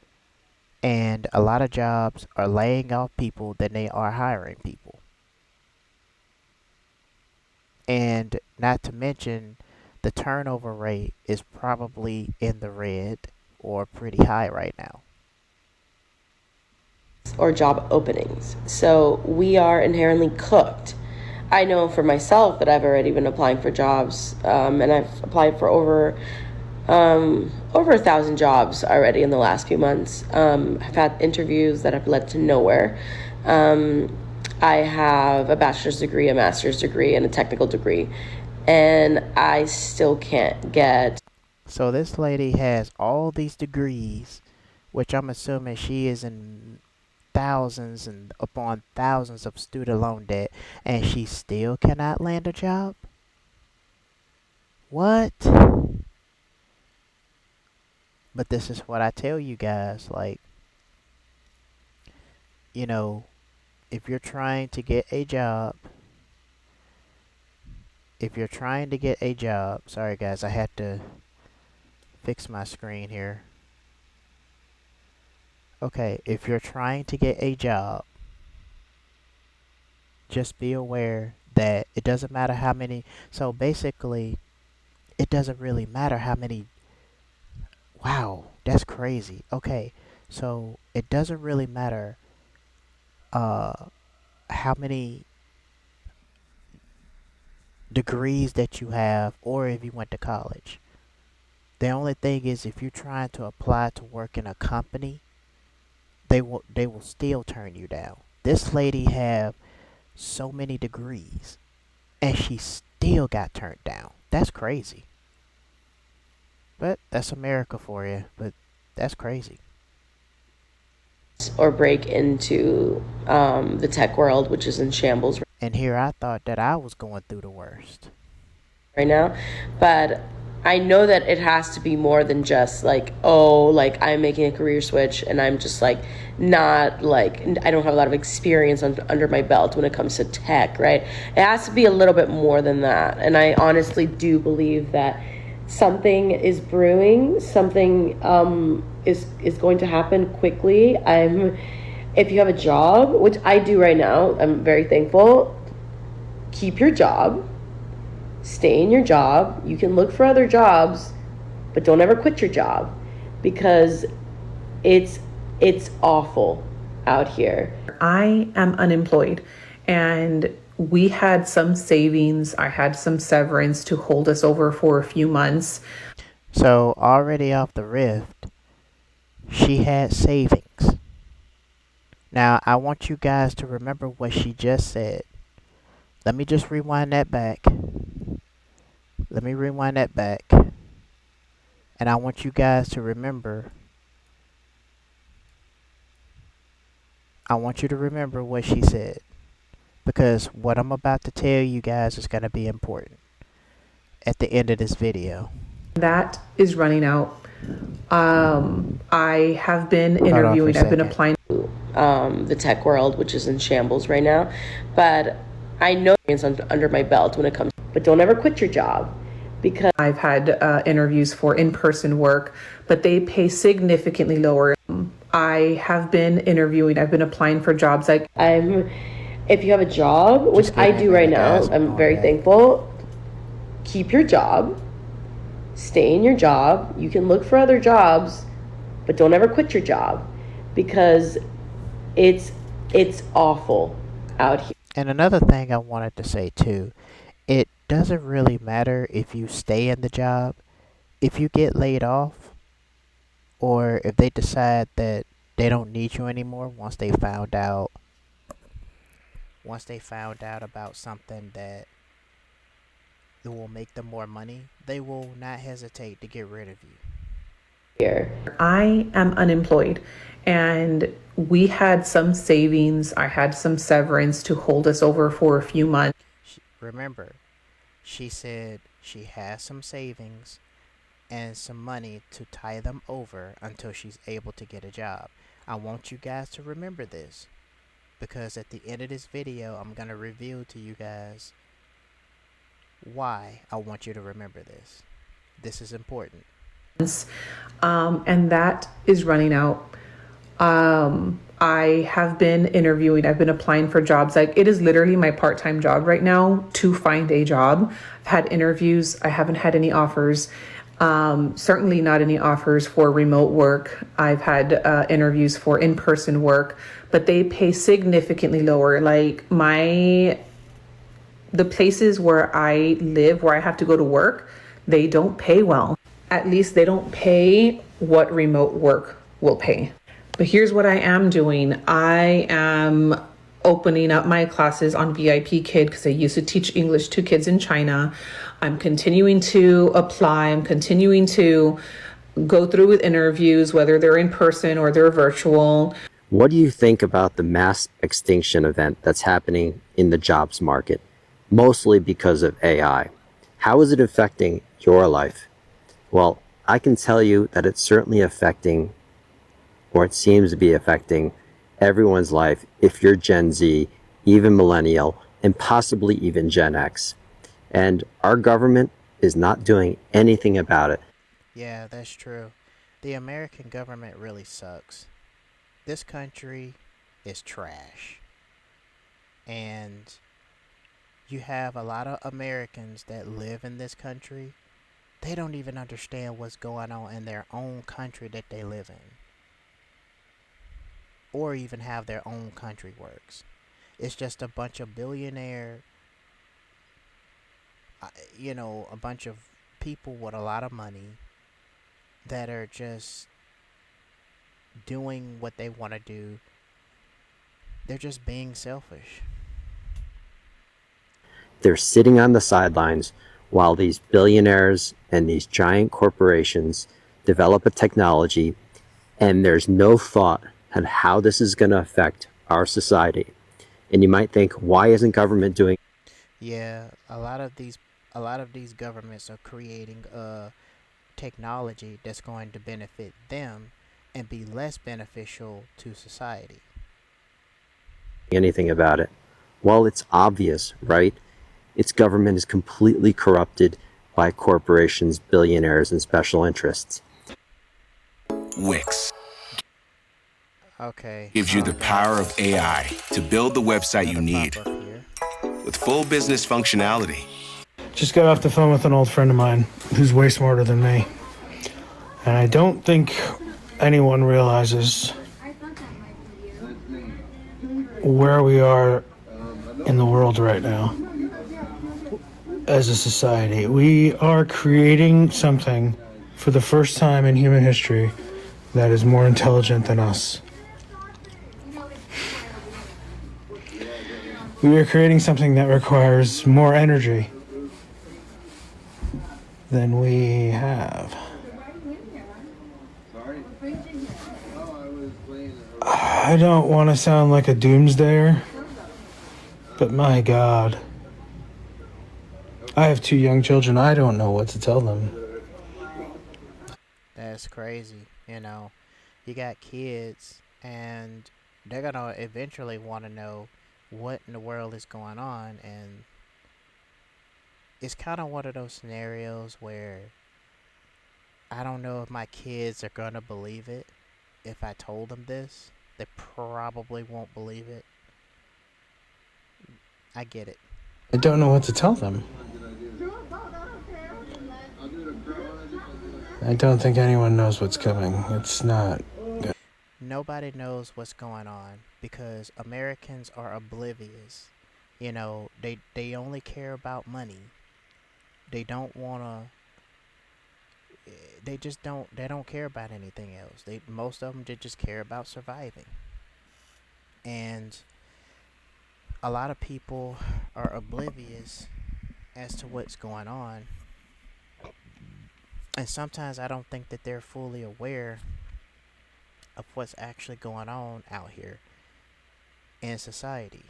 and a lot of jobs are laying off people than they are hiring people. And not to mention, the turnover rate is probably in the red or pretty high right now.
Or job openings. So we are inherently cooked. I know for myself that I've already been applying for jobs, and I've applied for over 1,000 jobs already in the last few months. I've had interviews that have led to nowhere. I have a bachelor's degree, a master's degree, and a technical degree, and I still can't get.
So this lady has all these degrees, which I'm assuming she is in thousands and upon thousands of student loan debt, and she still cannot land a job? What? But this is what I tell you guys, like, you know, if you're trying to get a job, sorry guys, I had to fix my screen here. Okay, if you're trying to get a job, just be aware that it doesn't matter how many, so basically, it doesn't really matter how many, wow, that's crazy. Okay, so it doesn't really matter how many degrees that you have or if you went to college. The only thing is if you're trying to apply to work in a company, they will still turn you down. This lady have so many degrees and she still got turned down. That's crazy. But that's America for you. But that's crazy.
Or break into the tech world, which is in shambles
And here I thought that I was going through the worst
right now. But I know that it has to be more than just like, oh, like I'm making a career switch and I'm just like not like, I don't have a lot of experience under my belt when it comes to tech, right? It has to be a little bit more than that. And I honestly do believe that something is brewing, something is going to happen quickly. If you have a job, which I do right now, I'm very thankful. Keep your job, stay in your job. You can look for other jobs, but don't ever quit your job because it's awful out here.
I am unemployed and we had some savings. I had some severance to hold us over for a few months.
So already off the rift, she had savings. Now I want you guys to remember what she just said. Let me just rewind that back. And I want you guys to remember. I want you to remember what she said. Because what I'm about to tell you guys is going to be important at the end of this video.
That is running out. I have been interviewing. I've been applying.
The tech world, which is in shambles right now. But I know it's under my belt when it comes. But don't ever quit your job. Because
I've had interviews for in-person work, but they pay significantly lower. I have been interviewing. I've been applying for jobs.
If you have a job, which I do right now, I'm very thankful. Keep your job, stay in your job. You can look for other jobs, but don't ever quit your job because it's awful out here.
And another thing I wanted to say too, it doesn't really matter if you stay in the job. If you get laid off or if they decide that they don't need you anymore once they found out about something that it will make them more money, they will not hesitate to get rid of you.
Here.
I am unemployed and we had some savings. I had some severance to hold us over for a few months.
Remember, she said she has some savings and some money to tie them over until she's able to get a job. I want you guys to remember this because at the end of this video, I'm going to reveal to you guys why I want you to remember this. This is important.
And that is running out.
I have been interviewing, I've been applying for jobs. Like, it is literally my part-time job right now to find a job. I've had interviews, I haven't had any offers. Certainly not any offers for remote work. I've had interviews for in-person work, but they pay significantly lower. Like, the places where I live, where I have to go to work, they don't pay well. At least they don't pay what remote work will pay. But here's what I am doing. I am opening up my classes on VIP Kid because I used to teach English to kids in China. I'm continuing to apply. I'm continuing to go through with interviews, whether they're in person or they're virtual.
What do you think about the mass extinction event that's happening in the jobs market, mostly because of AI? How is it affecting your life? Well, I can tell you that it's certainly affecting, or it seems to be affecting, everyone's life if you're Gen Z, even millennial, and possibly even Gen X. And our government is not doing anything about it.
Yeah, that's true. The American government really sucks. This country is trash. And you have a lot of Americans that live in this country. They don't even understand what's going on in their own country that they live in, or even have their own country works. It's just a bunch of billionaire, a bunch of people with a lot of money that are just doing what they want to do. They're just being selfish.
They're sitting on the sidelines while these billionaires and these giant corporations develop a technology, and there's no thought on how this is going to affect our society. And you might think, why isn't government doing?
Yeah, a lot of these governments are creating technology that's going to benefit them and be less beneficial to society.
Anything about it? Well, it's obvious, right? Its government is completely corrupted by corporations, billionaires, and special interests.
Wix
Okay.
gives you the power of AI to build the website you need with full business functionality.
Just got off the phone with an old friend of mine who's way smarter than me. And I don't think anyone realizes where we are in the world right now as a society. We are creating something for the first time in human history that is more intelligent than us. We are creating something that requires more energy than we have. I don't want to sound like a doomsdayer, but my God. I have 2 young children. I don't know what to tell them.
That's crazy. You got kids and they're going to eventually want to know what in the world is going on. And it's kind of one of those scenarios where I don't know if my kids are going to believe it. If I told them this, they probably won't believe it. I get it.
I don't know what to tell them. I don't think anyone knows what's coming. It's not good.
Nobody knows what's going on because Americans are oblivious. They only care about money. They don't want to. They don't care about anything else. Most of them just care about surviving. And a lot of people are oblivious as to what's going on. And sometimes I don't think that they're fully aware of what's actually going on out here in society.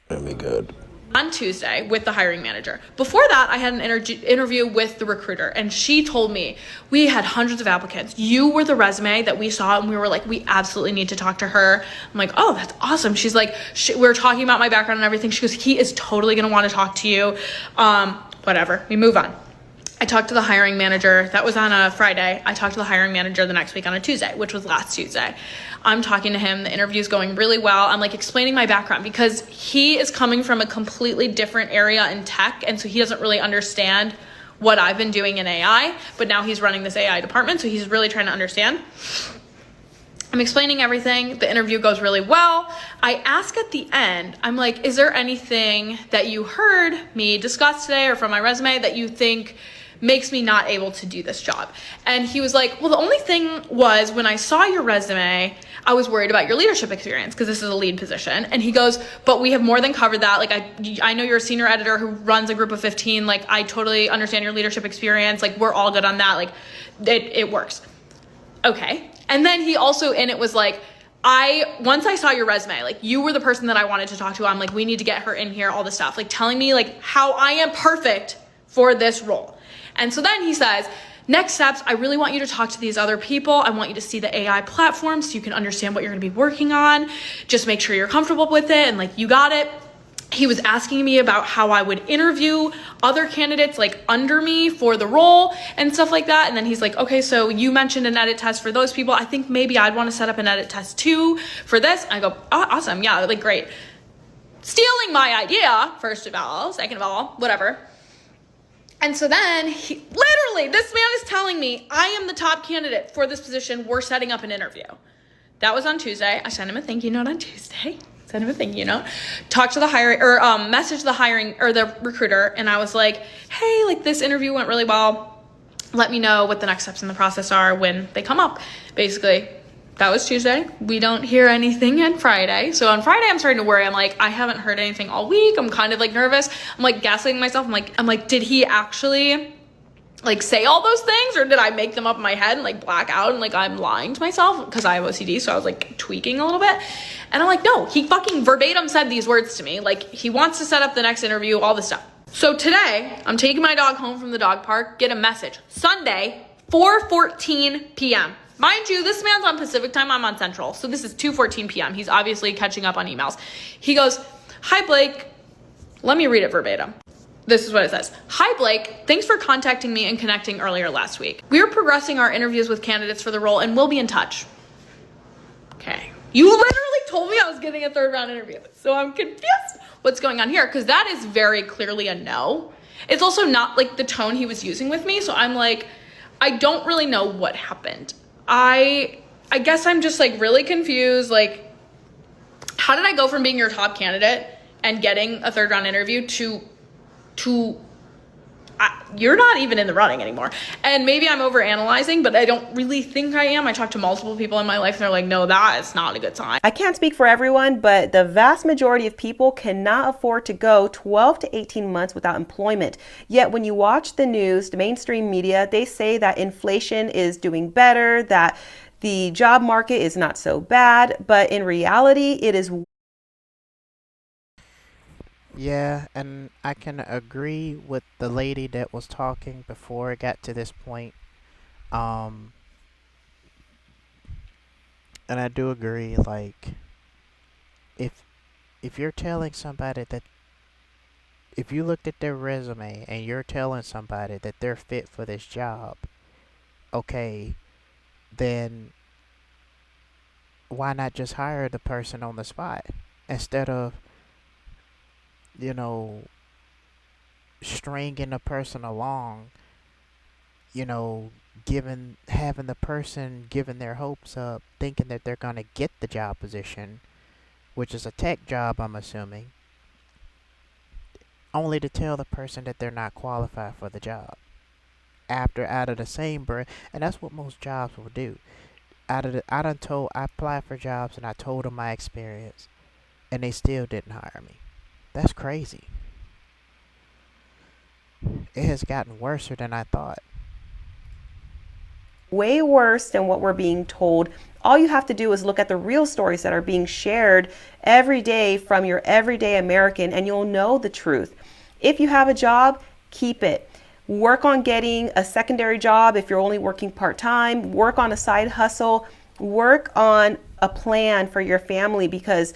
It'll be good.
On Tuesday with the hiring manager. Before that, I had an interview with the recruiter, and she told me we had hundreds of applicants. You were the resume that we saw, and we were like, we absolutely need to talk to her. I'm like, oh, that's awesome. She's like, we were talking about my background and everything. She goes, he is totally going to want to talk to you. Whatever. We move on. I talked to the hiring manager. That was on a Friday. I talked to the hiring manager the next week on a Tuesday, which was last Tuesday. I'm talking to him. The interview's going really well. I'm like explaining my background because he is coming from a completely different area in tech. And so he doesn't really understand what I've been doing in AI, but now he's running this AI department. So he's really trying to understand. I'm explaining everything. The interview goes really well. I ask at the end, I'm like, is there anything that you heard me discuss today or from my resume that you think makes me not able to do this job? And he was like, well, the only thing was when I saw your resume, I was worried about your leadership experience because this is a lead position. And he goes, but we have more than covered that. Like, I know you're a senior editor who runs a group of 15. Like, I totally understand your leadership experience. Like, we're all good on that. Like, it works. Okay. And then he also, and it was like, once I saw your resume, like you were the person that I wanted to talk to. I'm like, we need to get her in here, all this stuff, like telling me like how I am perfect for this role. And so then he says, next steps, I really want you to talk to these other people. I want you to see the AI platform so you can understand what you're gonna be working on. Just make sure you're comfortable with it and like you got it. He was asking me about how I would interview other candidates like under me for the role and stuff like that. And then he's like, okay, so you mentioned an edit test for those people. I think maybe I'd want to set up an edit test too for this. I go, oh, awesome. Yeah, like great. Stealing my idea, first of all, second of all, whatever. And so then literally this man is telling me I am the top candidate for this position. We're setting up an interview. That was on Tuesday. I sent him a thank you note on Tuesday. Send him a thing, talk to the hiring or message the hiring or the recruiter. And I was like, hey, like this interview went really well. Let me know what the next steps in the process are when they come up. Basically, that was Tuesday. We don't hear anything on Friday. So on Friday, I'm starting to worry. I'm like, I haven't heard anything all week. I'm kind of like nervous. I'm like gaslighting myself. I'm like, did he actually like say all those things or did I make them up in my head and like black out and like I'm lying to myself because I have OCD, so I was like tweaking a little bit. And I'm like, no, he fucking verbatim said these words to me. Like he wants to set up the next interview, all this stuff. So today I'm taking my dog home from the dog park, get a message. Sunday, 4:14 p.m. Mind you, this man's on Pacific time, I'm on Central. So this is 2:14 p.m. He's obviously catching up on emails. He goes, hi Blake. Let me read it verbatim. This is what it says. Hi, Blake. Thanks for contacting me and connecting earlier last week. We are progressing our interviews with candidates for the role and we'll be in touch. Okay. You literally told me I was getting a third round interview. So I'm confused what's going on here because that is very clearly a no. It's also not like the tone he was using with me. So I'm like, I don't really know what happened. I guess I'm just like really confused. Like, how did I go from being your top candidate and getting a third round interview to you're not even in the running anymore? And maybe I'm overanalyzing, but I don't really think I am. I talked to multiple people in my life and they're like, no, that is not a good sign.
I can't speak for everyone, but the vast majority of people cannot afford to go 12 to 18 months without employment. Yet when you watch the news, the mainstream media, they say that inflation is doing better, that the job market is not so bad, but in reality, it is.
Yeah, and I can agree with the lady that was talking before it got to this point. And I do agree, like, if you're telling somebody that, if you looked at their resume and you're telling somebody that they're fit for this job, okay, then why not just hire the person on the spot instead of stringing a person along, having the person giving their hopes up, thinking that they're going to get the job position, which is a tech job, I'm assuming, only to tell the person that they're not qualified for the job. Out of the same breath, and that's what most jobs will do. I applied for jobs and I told them my experience, and they still didn't hire me. That's crazy. It has gotten worse than I thought.
Way worse than what we're being told. All you have to do is look at the real stories that are being shared every day from your everyday American, and you'll know the truth. If you have a job, keep it. Work on getting a secondary job if you're only working part-time. Work on a side hustle. Work on a plan for your family because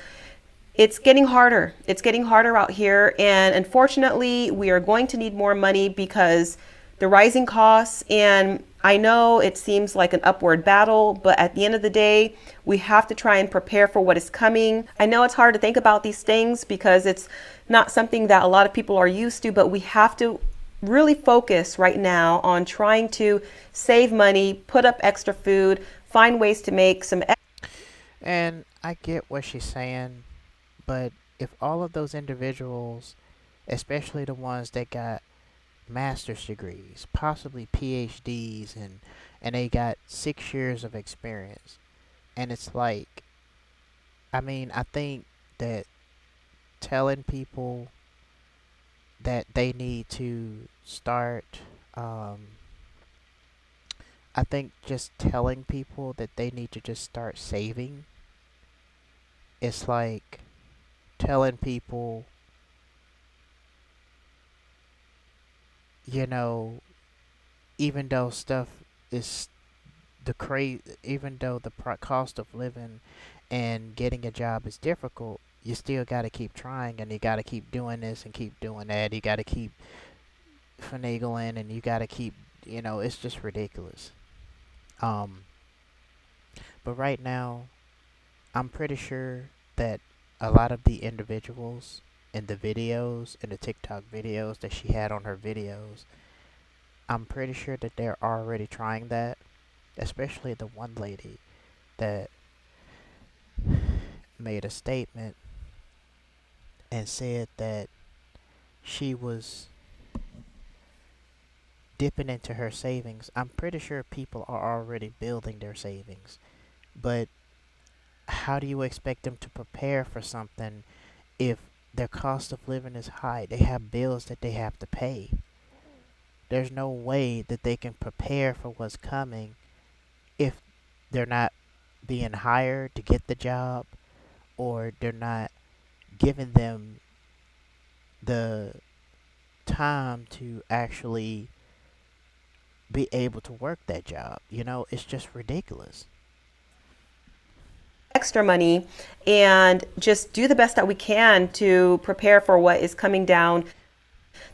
it's getting harder. It's getting harder out here. And unfortunately, we are going to need more money because the rising costs, and I know it seems like an upward battle, but at the end of the day, we have to try and prepare for what is coming. I know it's hard to think about these things because it's not something that a lot of people are used to, but we have to really focus right now on trying to save money, put up extra food, find ways to make some.
And I get what she's saying, but if all of those individuals, especially the ones that got master's degrees, possibly PhDs, and they got 6 years of experience, and it's like, I mean, I think that telling people that they need to start, I think just telling people that they need to just start saving, it's like telling people, you know, even though stuff is even though the cost of living and getting a job is difficult, you still got to keep trying, and you got to keep doing this and keep doing that. You got to keep finagling, and you got to keep, it's just ridiculous. Um, but right now, I'm pretty sure that a lot of the individuals in the videos, in the TikTok videos that she had on her videos, I'm pretty sure that they're already trying that, especially the one lady that made a statement and said that she was dipping into her savings. I'm pretty sure people are already building their savings, but how do you expect them to prepare for something if their cost of living is high? They have bills that they have to pay. There's no way that they can prepare for what's coming if they're not being hired to get the job, or they're not giving them the time to actually be able to work that job. It's just ridiculous.
Extra money and just do the best that we can to prepare for what is coming down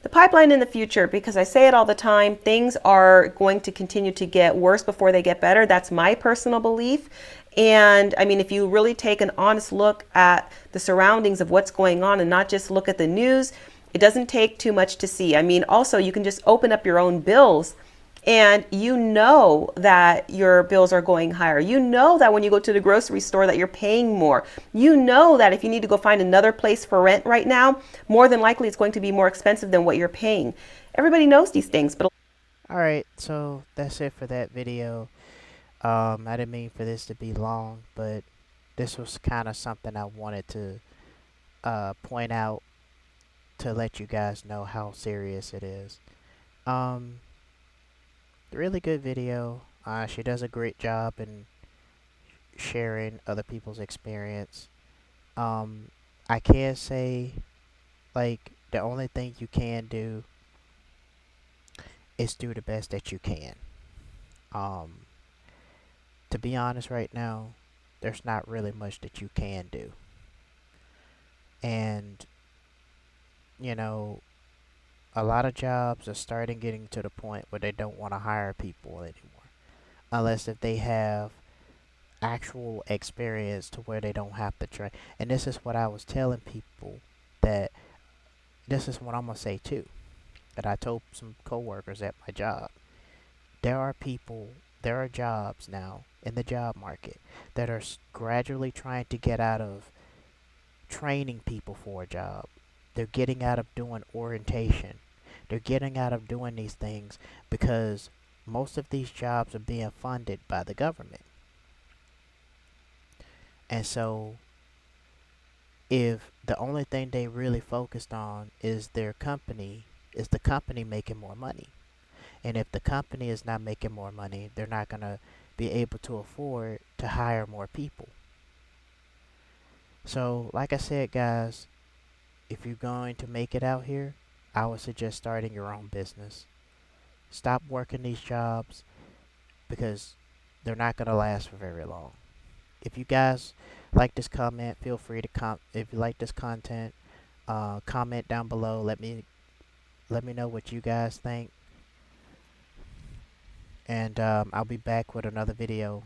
the pipeline in the future, because I say it all the time, things are going to continue to get worse before they get better. That's my personal belief. And I mean, if you really take an honest look at the surroundings of what's going on and not just look at the news, it doesn't take too much to see. I mean, also, you can just open up your own bills and you know that your bills are going higher. You know that when you go to the grocery store that you're paying more. You know that if you need to go find another place for rent right now, more than likely it's going to be more expensive than what you're paying. Everybody knows these things, but
Alright, so that's it for that video. I didn't mean for this to be long, but this was kind of something I wanted to point out to let you guys know how serious it is. Really good video. She does a great job in sharing other people's experience. I can say, like, the only thing you can do is do the best that you can. To be honest, right now, there's not really much that you can do. And, you know, a lot of jobs are starting getting to the point where they don't want to hire people anymore. Unless if they have actual experience to where they don't have to train. And this is what I was telling people, that this is what I'm going to say too. That I told some coworkers at my job. There are jobs now in the job market that are gradually trying to get out of training people for a job. They're getting out of doing orientation. They're getting out of doing these things because most of these jobs are being funded by the government. And so, if the only thing they really focused on is the company making more money. And if the company is not making more money, they're not going to be able to afford to hire more people. So, like I said, guys, if you're going to make it out here, I would suggest starting your own business. Stop working these jobs because they're not going to last for very long. If you guys like this comment, feel free to if you like this content, comment down below. Let me know what you guys think. And I'll be back with another video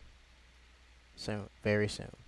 soon, very soon.